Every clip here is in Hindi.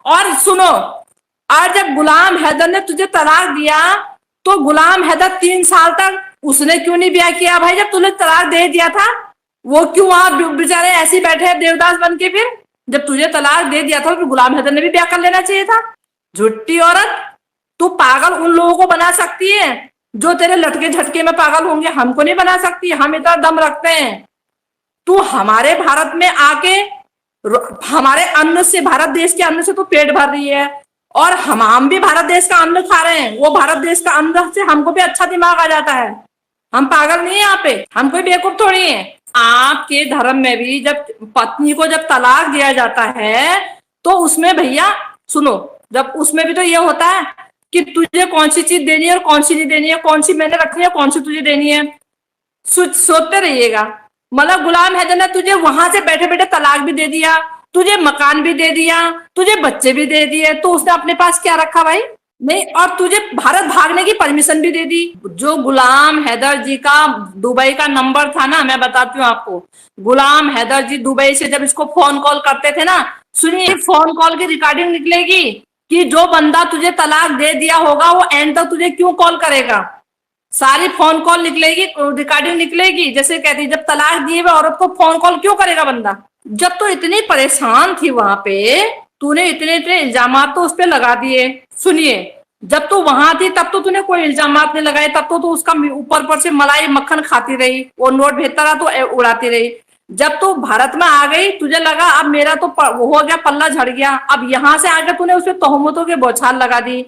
और सुनो, और जब गुलाम हैदर ने तुझे तलाक दिया तो गुलाम हैदर 3 साल तक उसने क्यों नहीं ब्याह किया भाई? जब तूने तलाक दे दिया था वो क्यों वहां बेचारे ऐसे ही बैठे देवदास बन के? फिर जब तुझे तलाक दे दिया था तो गुलाम हैदर ने भी ब्याह कर लेना चाहिए था। झुट्टी औरत, तू पागल उन लोगों को बना सकती है जो तेरे लटके झटके में पागल होंगे, हमको नहीं बना सकती। हम इतना दम रखते हैं। तू हमारे भारत में आके हमारे अन्न से, भारत देश के अन्न से तो पेट भर रही है, और हम भी भारत देश का अन्न खा रहे हैं। वो भारत देश का अन्न से हमको भी अच्छा दिमाग आ जाता है। हम पागल नहीं है यहाँ पे, हम कोई बेवकूफ थोड़ी है। आपके धर्म में भी जब पत्नी को जब तलाक दिया जाता है तो उसमें भैया सुनो, जब उसमें भी तो ये होता है कि तुझे कौन सी चीज देनी है और कौन सी नहीं देनी है, कौन सी मैंने रखनी है कौन सी तुझे देनी है, सोचते रहिएगा। मतलब गुलाम हैदर ने तुझे वहां से बैठे बैठे तलाक भी दे दिया, तुझे मकान भी दे दिया, तुझे बच्चे भी दे दिए, तो उसने अपने पास क्या रखा भाई? नहीं, और तुझे भारत भागने की परमिशन भी दे दी। जो गुलाम हैदर जी का दुबई का नंबर था ना, मैं बताती हूँ आपको, गुलाम हैदर जी दुबई से जब इसको फोन कॉल करते थे ना, सुनिए फोन कॉल की रिकॉर्डिंग निकलेगी कि जो बंदा तुझे तलाक दे दिया होगा वो एंड तक तुझे क्यों कॉल करेगा। सारी फोन कॉल निकलेगी, रिकॉर्डिंग निकलेगी, जैसे कहती जब तलाक दिए हुए औरत को फोन कॉल क्यों करेगा बंदा। जब तो इतनी परेशान थी वहां पे, तूने इतने इतने इल्जाम तो उस पर लगा दिए। सुनिए, जब तू वहां थी तब तो तूने कोई इल्जाम नहीं लगाए, तब तो तू उसका ऊपर ऊपर से मलाई मक्खन खाती रही, वो नोट भेजता रहा तो उड़ाती रही। जब तू भारत में आ गई तुझे लगा अब मेरा तो वो हो गया, पल्ला झड़ गया, अब यहां से आकर तूने उसे तोहमतों के बौछार लगा दी।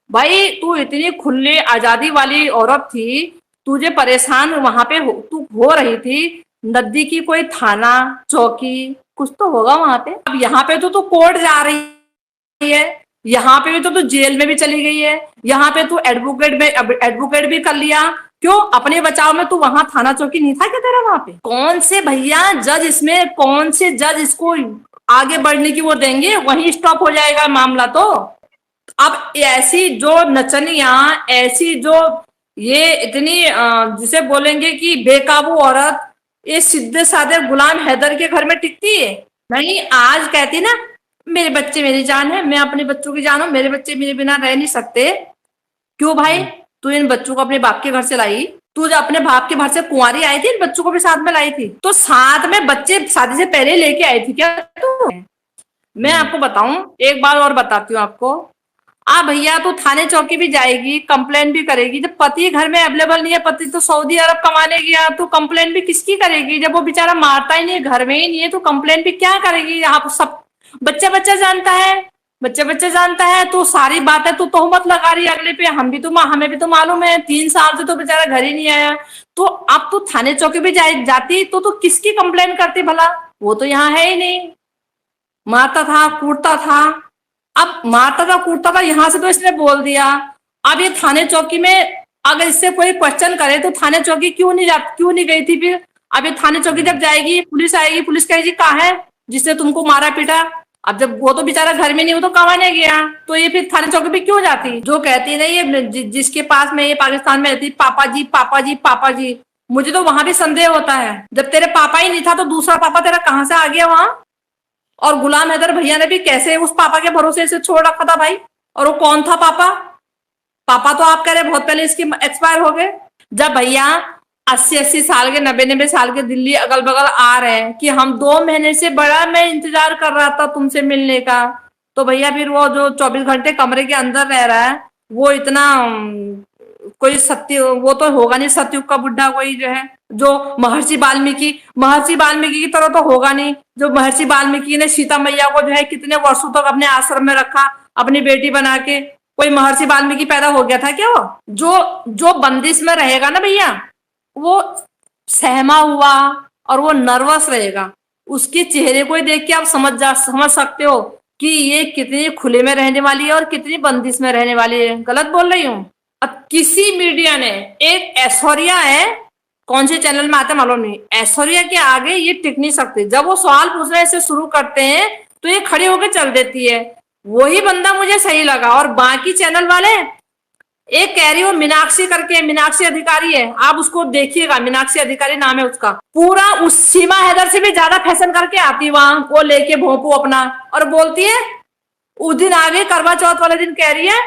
भाई तू इतनी खुली आजादी वाली औरत थी, तुझे परेशान वहां पे तू हो रही थी, नदी की कोई थाना चौकी कुछ तो होगा वहां पे। अब यहाँ पे तो तू कोर्ट जा रही है, यहाँ पे भी तो तू जेल में भी चली गई है, यहाँ पे तू एडवोकेट भी कर लिया। क्यों? अपने बचाव में। तू वहां थाना चौकी नहीं था क्या तेरा वहां पे? कौन से भैया जज इसमें, कौन से जज इसको आगे बढ़ने की वो देंगे? वहीं स्टॉप हो जाएगा मामला। तो अब ऐसी जो नचनिया, ऐसी जो ये इतनी जिसे बोलेंगे कि बेकाबू औरत, ये सीधे साधे गुलाम हैदर के घर में टिकती है? नहीं, आज कहती ना मेरे बच्चे मेरी जान है, मैं अपने बच्चों की जान हूं, मेरे बच्चे मेरे बिना रह नहीं सकते। क्यों भाई? तू इन बच्चों को अपने बाप के घर से लाई? तू जब अपने बाप के घर से कुंवारी आई थी इन बच्चों को भी साथ में लाई थी? तो साथ में बच्चे शादी से पहले लेके आई थी क्या तू? मैं आपको बताऊं, एक बार और बताती हूँ आपको। भैया तू थाने चौकी भी जाएगी, कंप्लेन भी करेगी, जब पति घर में अवेलेबल नहीं है, पति तो सऊदी अरब कमाने गया, तो कंप्लेन भी किसकी करेगी? जब वो बेचारा मारता ही नहीं है, घर में ही नहीं है, तो कंप्लेन भी क्या करेगी? आप सब बच्चा बच्चा जानता है, बच्चा बच्चा जानता है, तो सारी बातें तो तोहमत लगा रही है अगले पे। हमें भी तो मालूम है 3 साल से तो बेचारा घर ही नहीं आया। तो अब तू थाने चौकी भी जाती तो किसकी कंप्लेन करती भला? वो तो यहाँ है ही नहीं। मारता था, कूटता था, अब मारता था कूटता था, यहां से तो इसने बोल दिया। अब ये थाने चौकी में अगर इससे कोई क्वेश्चन करे तो थाने चौकी क्यों नहीं गई थी फिर? अब ये थाने चौकी जब जाएगी, पुलिस आएगी, पुलिस कहेगी कहाँ है जिसने तुमको मारा पीटा? अब जब वो तो बेचारा घर में नहीं, वो तो कमाने गया, तो ये फिर थाने चौकी पे क्यों जाती? जो कहती नहीं ये जिसके पास में ये पाकिस्तान में रहती, पापा जी पापा जी पापा जी, मुझे तो वहां भी संदेह होता है, जब तेरे पापा ही नहीं था तो दूसरा पापा तेरा कहाँ से आ गया वहां? और गुलाम हैदर भैया ने भी कैसे उस पापा के भरोसे से छोड़ रखा था भाई? और वो कौन था पापा? पापा तो आप कह रहे बहुत पहले इसके एक्सपायर हो गए। जब भैया 80-80 साल के, 90-90 साल के दिल्ली अगल बगल आ रहे हैं कि हम 2 महीने से बड़ा मैं इंतजार कर रहा था तुमसे मिलने का, तो भैया फिर वो जो 24 घंटे कमरे के अंदर रह रहा है वो इतना कोई सत्य वो तो होगा नहीं, सतयुग का बुढ़ा कोई जो है, जो महर्षि वाल्मीकि की तरह तो होगा नहीं। जो महर्षि वाल्मीकि ने सीता मैया को जो है कितने वर्षों तक अपने आश्रम में रखा, अपनी बेटी बना के, कोई महर्षि वाल्मीकि पैदा हो गया था क्या वो? जो बंदिश में रहेगा ना भैया, वो सहमा हुआ और वो नर्वस रहेगा। उसके चेहरे को ही देख के आप समझ सकते हो कि ये कितनी खुले में रहने वाली है और कितनी बंदिश में रहने वाली है। गलत बोल रही हूँ? अब किसी मीडिया ने, एक ऐश्वर्या है, कौन से चैनल में आते मालूम नहीं, ऐश्वर्या के आगे ये टिक नहीं सकती। जब वो सवाल पूछने से शुरू करते हैं तो ये खड़ी होकर चल देती है। वही बंदा मुझे सही लगा। और बाकी चैनल वाले, एक कह रही हो मीनाक्षी करके, मीनाक्षी अधिकारी है, आप उसको देखिएगा, मीनाक्षी अधिकारी नाम है उसका, पूरा उस सीमा हैदर से भी ज्यादा फैशन करके आती वहां, वो लेके भोंपू अपना, और बोलती है उस दिन आ गई करवा चौथ वाले दिन, कह रही है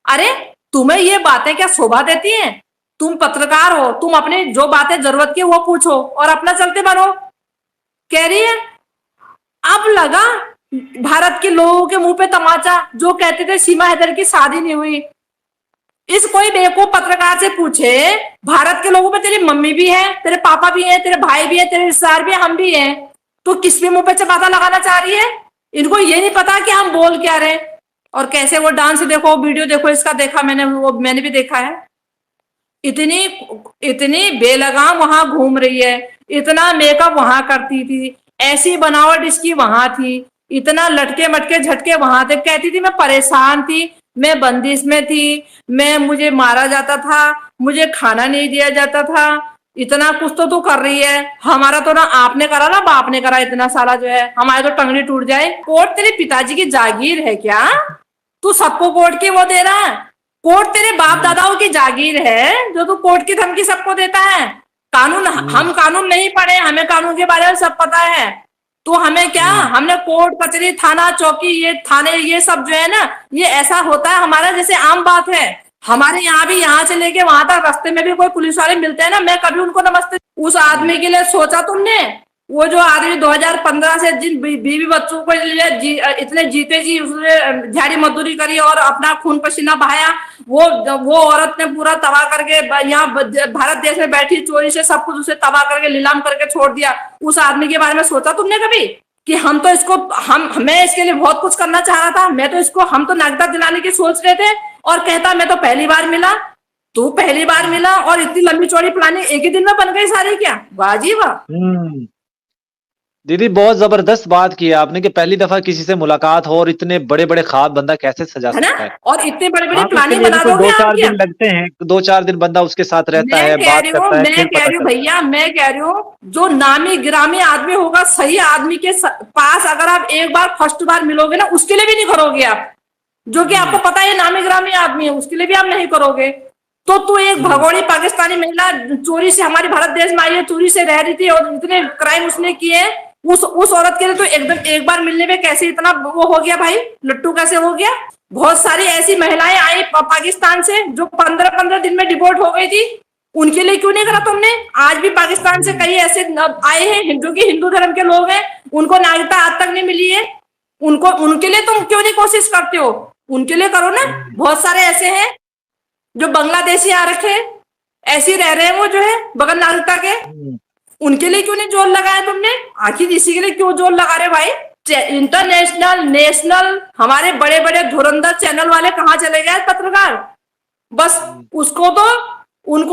अरे तुम्हें ये बातें क्या शोभा देती हैं, तुम पत्रकार हो, तुम अपनी जो बातें जरूरत की वो पूछो और अपना चलते बनो, कह रही है। अब लगा भारत के लोगों के मुंह पे तमाचा, जो कहते थे सीमा हैदर की शादी नहीं हुई। इस कोई बेवकूफ पत्रकार से पूछे, भारत के लोगों में तेरी मम्मी भी है, तेरे पापा भी है, तेरे भाई भी है, तेरे रिश्तेदार भी है, हम भी हैं, तो किस पे मुंह पे चपाता लगाना चाह रही है? इनको ये नहीं पता कि हम बोल क्या रहे। और कैसे वो डांस देखो, वीडियो देखो इसका, देखा मैंने, वो मैंने भी देखा है। इतनी इतनी बेलगाम वहां घूम रही है, इतना मेकअप वहां करती थी, ऐसी बनावट इसकी वहां थी, इतना लटके मटके झटके वहां थे। कहती थी मैं परेशान थी, मैं बंदिश में थी, मैं मुझे मारा जाता था, मुझे खाना नहीं दिया जाता था, इतना कुछ तो तू कर रही है। हमारा तो ना आपने करा ना बाप ने करा, इतना सारा जो है हमारे तो टंगड़ी टूट जाए। कोर्ट तेरे पिताजी की जागीर है क्या? तू सबको कोर्ट की वो दे रहा है? कोर्ट तेरे बाप दादाओं की जागीर है जो तू कोर्ट की धमकी सबको देता है? कानून, हम कानून नहीं पढ़े, हमें कानून के बारे में सब पता है। तो हमें क्या, हमने कोर्ट कचहरी थाना चौकी, ये थाने, ये सब जो है ना, ये ऐसा होता है हमारा जैसे आम बात है। हमारे यहाँ भी, यहाँ से लेके वहां तक रास्ते में भी कोई पुलिस वाले मिलते हैं ना, मैं कभी उनको नमस्ते। उस आदमी के लिए सोचा तुमने? वो जो आदमी 2015 से जिन बीवी बच्चों को लिए इतने जीते जी उसने दिहाड़ी मजदूरी करी और अपना खून पसीना बहाया, वो औरत ने पूरा तबाह करके यहाँ भारत देश में बैठी चोरी से सब कुछ उसे तबाह करके नीलाम करके छोड़ दिया। उस आदमी के बारे में सोचा तुमने कभी कि हम तो इसको, मैं इसके लिए बहुत कुछ करना चाह रहा था, मैं तो इसको, हम तो नागरिकता दिलाने की सोच रहे थे, और कहता मैं तो पहली बार मिला। तू पहली बार मिला और इतनी लंबी चौड़ी प्लानिंग एक ही दिन में बन गई सारी क्या? वाह जी वाह। दीदी बहुत जबरदस्त बात की आपने कि पहली दफा किसी से मुलाकात हो और इतने बड़े बड़े ख्वाब बंदा कैसे सजा सकता है, और इतने बड़े बड़े हाँ, प्लानिंग बना दोगे आप? 2-4 दिन लगते हैं, 2-4 दिन बंदा उसके साथ रहता है, बात करता है, फिर पता चलता है। भैया मैं कह रही हूँ, जो नामी गिरामी आदमी होगा, सही आदमी के पास अगर आप एक बार फर्स्ट बार मिलोगे ना, उसके लिए भी नहीं करोगे आप, जो कि आपको पता है नामी गिरामी आदमी है, उसके लिए भी आप नहीं करोगे। तो तू एक भगोड़ी पाकिस्तानी महिला चोरी से हमारे भारत देश में आई है, चोरी से रह रही थी और इतने क्राइम उसने किए, उस औरत के लिए तो एकदम एक बार मिलने में कैसे इतना वो हो गया भाई, लट्टू कैसे हो गया? बहुत सारी ऐसी महिलाएं आई पाकिस्तान से जो 15-15 दिन में डिपोर्ट हो गई थी, उनके लिए क्यों नहीं करा तुमने? आज भी पाकिस्तान से कई ऐसे आए हैं हिंदू की, हिंदू धर्म के लोग हैं, उनको नागरिकता आज तक नहीं मिली है, उनको, उनके लिए तुम क्यों नहीं कोशिश करते हो? उनके लिए करो ना। बहुत सारे ऐसे हैं जो बांग्लादेशी आ रखे, ऐसे रह रहे हैं, वो जो है बगैर नागरिकता के, उनके लिए क्यों नहीं जोर लगाया तुमने? आखिर इसी के लिए क्यों जोर लगा रहे भाई? इंटरनेशनल, नेशनल, हमारे बड़े बड़े धुरंधर चैनल वाले कहाँ चले गए पत्रकार? बस उसको तो